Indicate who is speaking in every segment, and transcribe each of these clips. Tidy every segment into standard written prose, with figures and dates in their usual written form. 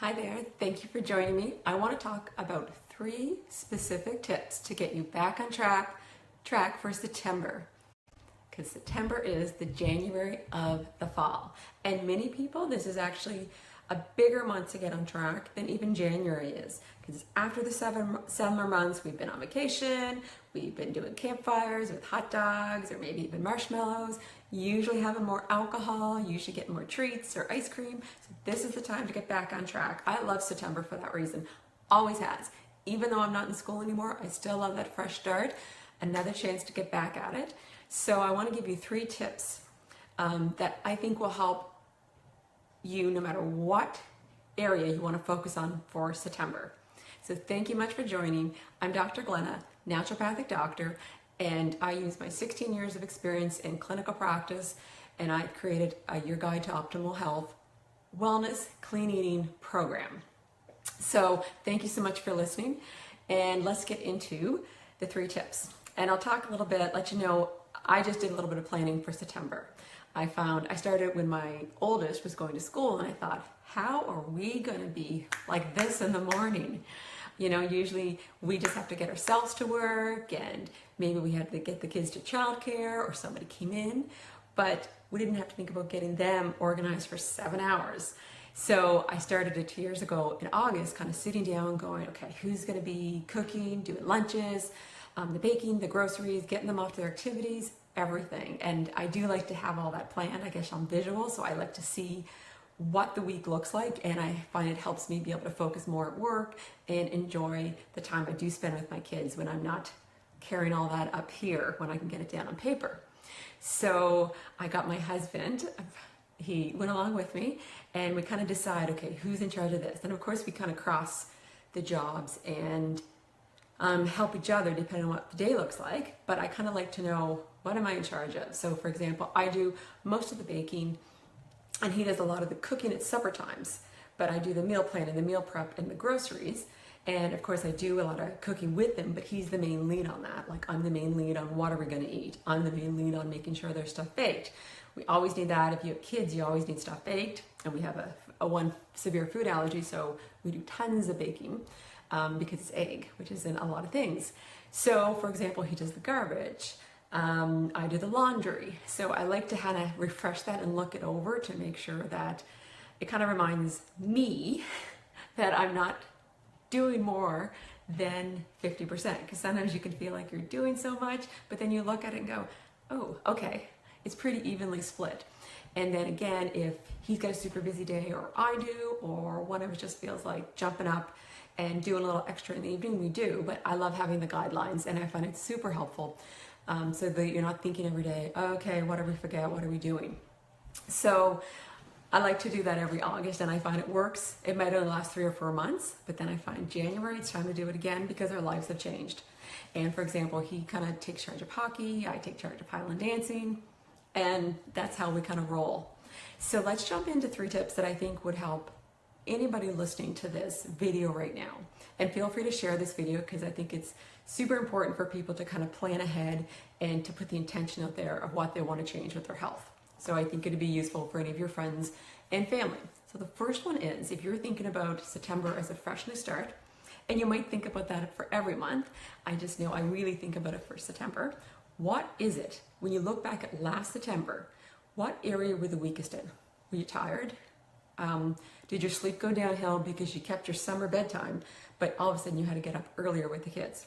Speaker 1: Hi there, thank you for joining me. I want to talk about 3 specific tips to get you back on track for September. Because September is the January of the fall. And many people, this is actually a bigger month to get on track than even January is. Because after the summer months, we've been on vacation, we've been doing campfires with hot dogs or maybe even marshmallows, usually having more alcohol, usually getting more treats or ice cream. So this is the time to get back on track. I love September for that reason, always has. Even though I'm not in school anymore, I still love that fresh start, another chance to get back at it. So I want to give you 3 tips that I think will help you no matter what area you want to focus on for September. So thank you much for joining. I'm Dr. Glenna, naturopathic doctor, and I use my 16 years of experience in clinical practice, and I created Your Guide to Optimal Health Wellness Clean Eating program. So thank you so much for listening, and let's get into the 3 tips. And I'll talk a little bit, let you know, I just did a little bit of planning for September. I started when my oldest was going to school, and I thought, how are we going to be like this in the morning? You know, usually we just have to get ourselves to work, and maybe we had to get the kids to childcare or somebody came in, but we didn't have to think about getting them organized for 7 hours. So I started it 2 years ago in August, kind of sitting down going, okay, who's going to be cooking, doing lunches, the baking, the groceries, getting them off to their activities, everything. And I do like to have all that planned. I guess I'm visual, so I like to see what the week looks like, and I find it helps me be able to focus more at work and enjoy the time I do spend with my kids when I'm not carrying all that up here, when I can get it down on paper. So I got my husband, he went along with me, and we kind of decide, okay, who's in charge of this? And of course we kind of cross the jobs and help each other depending on what the day looks like, but I kind of like to know, what am I in charge of? So for example, I do most of the baking, and he does a lot of the cooking at supper times, but I do the meal plan and the meal prep and the groceries. And of course I do a lot of cooking with him, but he's the main lead on that. Like, I'm the main lead on what are we going to eat. I'm the main lead on making sure there's stuff baked. We always need that. If you have kids, you always need stuff baked. And we have a one severe food allergy, so we do tons of baking because it's egg, which is in a lot of things. So for example, he does the garbage. I do the laundry. So I like to kind of refresh that and look it over to make sure that it kind of reminds me that I'm not doing more than 50%. Because sometimes you can feel like you're doing so much, but then you look at it and go, oh, okay, it's pretty evenly split. And then again, if he's got a super busy day, or I do, or one of us just feels like jumping up and doing a little extra in the evening, we do. But I love having the guidelines, and I find it super helpful. So that you're not thinking every day, okay, what did we forget? What are we doing? So I like to do that every August, and I find it works. It might only last 3 or 4 months, but then I find January, it's time to do it again because our lives have changed. And for example, he kind of takes charge of hockey, I take charge of Highland dancing, and that's how we kind of roll. So let's jump into 3 tips that I think would help anybody listening to this video right now. And feel free to share this video because I think it's super important for people to kind of plan ahead and to put the intention out there of what they want to change with their health. So I think it'd be useful for any of your friends and family. So the first one is, if you're thinking about September as a fresh new start, and you might think about that for every month, I just know I really think about it for September. What is it, when you look back at last September, what area were the weakest in? Were you tired? Did your sleep go downhill because you kept your summer bedtime, but all of a sudden you had to get up earlier with the kids?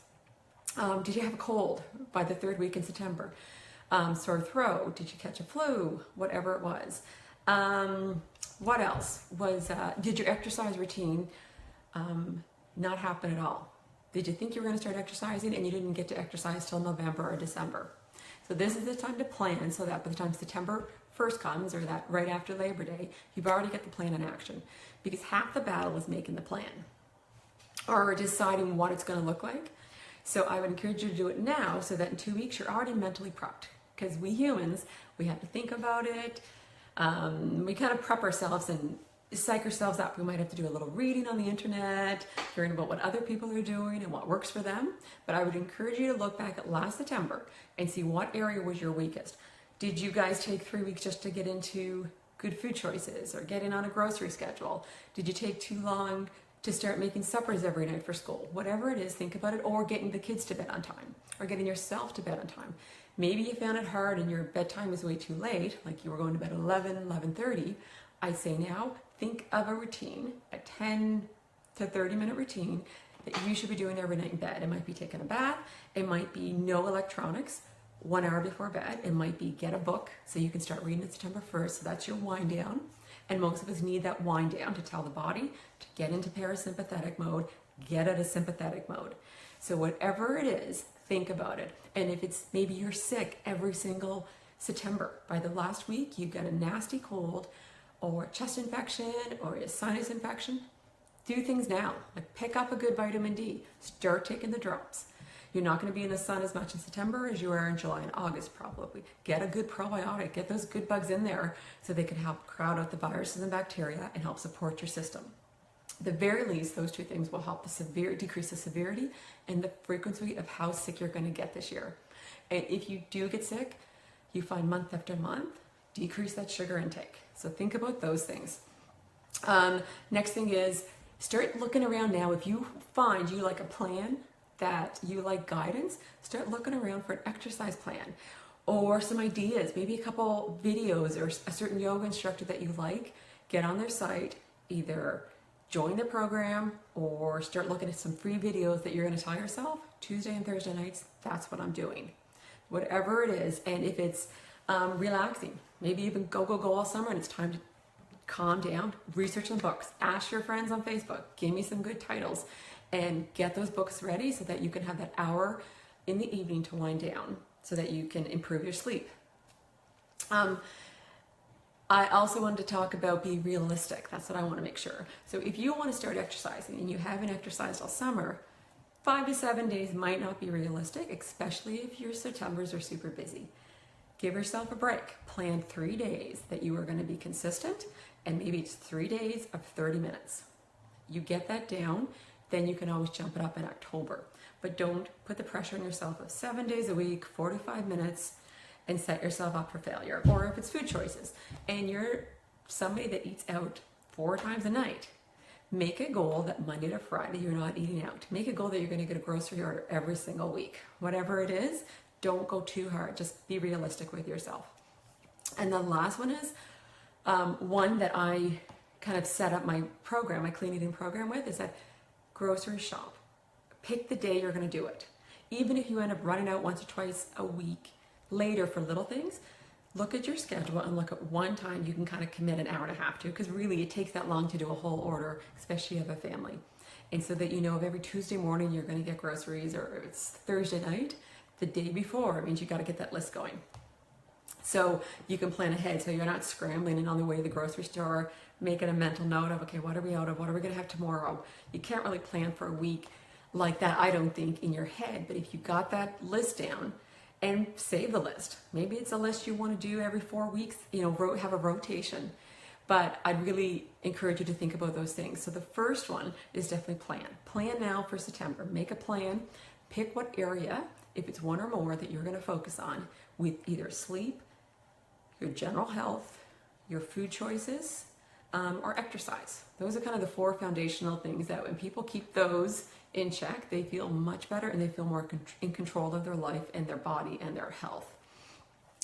Speaker 1: Did you have a cold by the 3rd week in September? Sore throat? Did you catch a flu? Whatever it was. What else? Did your exercise routine not happen at all? Did you think you were going to start exercising and you didn't get to exercise till November or December? So this is the time to plan so that by the time September 1st comes, or that right after Labor Day, you've already got the plan in action. Because half the battle is making the plan or deciding what it's going to look like. So I would encourage you to do it now so that in 2 weeks you're already mentally prepped. Because we humans, we have to think about it. We kind of prep ourselves and psych ourselves up. We might have to do a little reading on the internet, hearing about what other people are doing and what works for them. But I would encourage you to look back at last September and see what area was your weakest. Did you guys take 3 weeks just to get into good food choices or getting on a grocery schedule? Did you take too long to start making suppers every night for school? Whatever it is, think about it, or getting the kids to bed on time, or getting yourself to bed on time. Maybe you found it hard and your bedtime is way too late, like you were going to bed at 11:30. I say now, think of a routine, a 10 to 30 minute routine that you should be doing every night in bed. It might be taking a bath, it might be no electronics 1 hour before bed, it might be get a book so you can start reading it September 1st, so that's your wind down. And most of us need that wind down to tell the body to get into parasympathetic mode, get out of sympathetic mode. So whatever it is, think about it. And if it's maybe you're sick every single September, by the last week you've got a nasty cold or chest infection or a sinus infection, do things now. Like pick up a good vitamin D, start taking the drops. You're not going to be in the sun as much in September as you are in July and August probably. Get a good probiotic, get those good bugs in there so they can help crowd out the viruses and bacteria and help support your system. At the very least, those two things will help decrease the severity and the frequency of how sick you're going to get this year. And if you do get sick, you find month after month, decrease that sugar intake. So think about those things. Next thing is start looking around now. If you find you like a plan, that you like guidance, start looking around for an exercise plan or some ideas, maybe a couple videos or a certain yoga instructor that you like. Get on their site, either join their program or start looking at some free videos that you're going to tell yourself, Tuesday and Thursday nights, that's what I'm doing. Whatever it is, and if it's relaxing, maybe even go all summer and it's time to calm down, research some books, ask your friends on Facebook, give me some good titles, and get those books ready so that you can have that hour in the evening to wind down so that you can improve your sleep. I also wanted to talk about being realistic. That's what I want to make sure. So if you want to start exercising and you haven't exercised all summer, 5 to 7 days might not be realistic, especially if your Septembers are super busy. Give yourself a break. Plan 3 days that you are going to be consistent, and maybe it's 3 days of 30 minutes. You get that down, then you can always jump it up in October. But don't put the pressure on yourself of 7 days a week, 45 minutes, and set yourself up for failure. Or if it's food choices, and you're somebody that eats out 4 times a night, make a goal that Monday to Friday you're not eating out. Make a goal that you're going to get a grocery order every single week. Whatever it is, don't go too hard. Just be realistic with yourself. And the last one is one that I kind of set up my program, my clean eating program with, is that grocery shop. Pick the day you're going to do it. Even if you end up running out once or twice a week later for little things, look at your schedule and look at one time you can kind of commit an hour and a half to, because really it takes that long to do a whole order, especially if you have a family. And so that you know if every Tuesday morning you're going to get groceries, or if it's Thursday night, the day before, it means you got to get that list going. So you can plan ahead so you're not scrambling and on the way to the grocery store making a mental note of, okay, what are we out of? What are we going to have tomorrow? You can't really plan for a week like that, I don't think, in your head. But if you got that list down and save the list, maybe it's a list you want to do every 4 weeks, have a rotation. But I'd really encourage you to think about those things. So the first one is definitely plan. Plan now for September. Make a plan. Pick what area, if it's one or more, that you're going to focus on with either sleep, your general health, your food choices, or exercise. Those are kind of the 4 foundational things that when people keep those in check, they feel much better and they feel more in control of their life and their body and their health.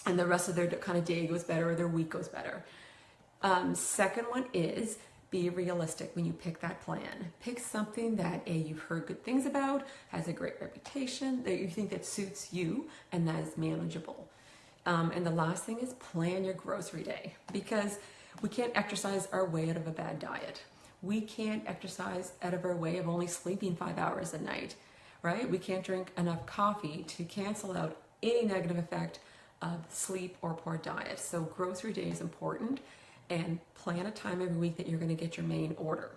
Speaker 1: And the rest of their kind of day goes better, or their week goes better. Second one is be realistic when you pick that plan. Pick something that you've heard good things about, has a great reputation, that you think that suits you and that is manageable. And the last thing is plan your grocery day, because we can't exercise our way out of a bad diet. We can't exercise out of our way of only sleeping 5 hours a night, right? We can't drink enough coffee to cancel out any negative effect of sleep or poor diet. So grocery day is important, and plan a time every week that you're going to get your main order.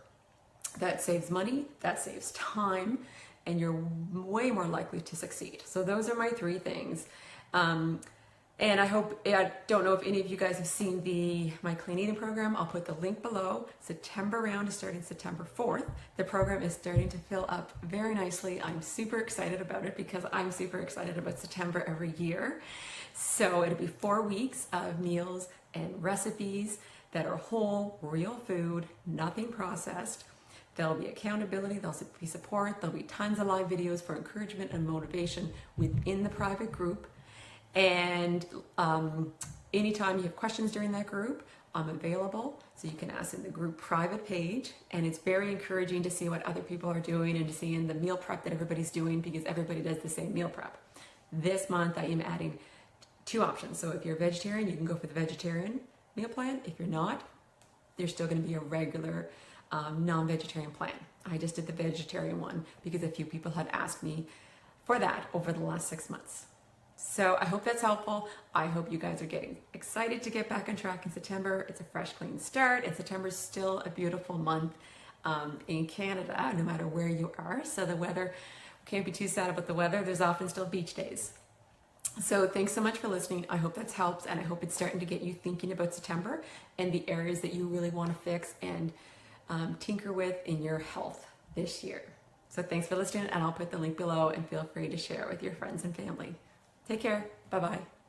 Speaker 1: That saves money, that saves time, and you're way more likely to succeed. So those are my 3 things. And I don't know if any of you guys have seen my clean eating program. I'll put the link below. September round is starting September 4th. The program is starting to fill up very nicely. I'm super excited about it because I'm super excited about September every year. So it'll be 4 weeks of meals and recipes that are whole, real food, nothing processed. There'll be accountability, there'll be support, there'll be tons of live videos for encouragement and motivation within the private group. And anytime you have questions during that group, I'm available, so you can ask in the group private page. And it's very encouraging to see what other people are doing and to see in the meal prep that everybody's doing, because everybody does the same meal prep. This month I am adding 2 options. So if you're a vegetarian, you can go for the vegetarian meal plan. If you're not, there's still going to be a regular non-vegetarian plan. I just did the vegetarian one because a few people had asked me for that over the last 6 months. So I hope that's helpful. I hope you guys are getting excited to get back on track in September. It's a fresh, clean start, and September is still a beautiful month in Canada, no matter where you are. So the weather, can't be too sad about the weather. There's often still beach days. So thanks so much for listening. I hope that's helped, and I hope it's starting to get you thinking about September and the areas that you really want to fix and tinker with in your health this year. So thanks for listening, and I'll put the link below, and feel free to share it with your friends and family. Take care. Bye-bye.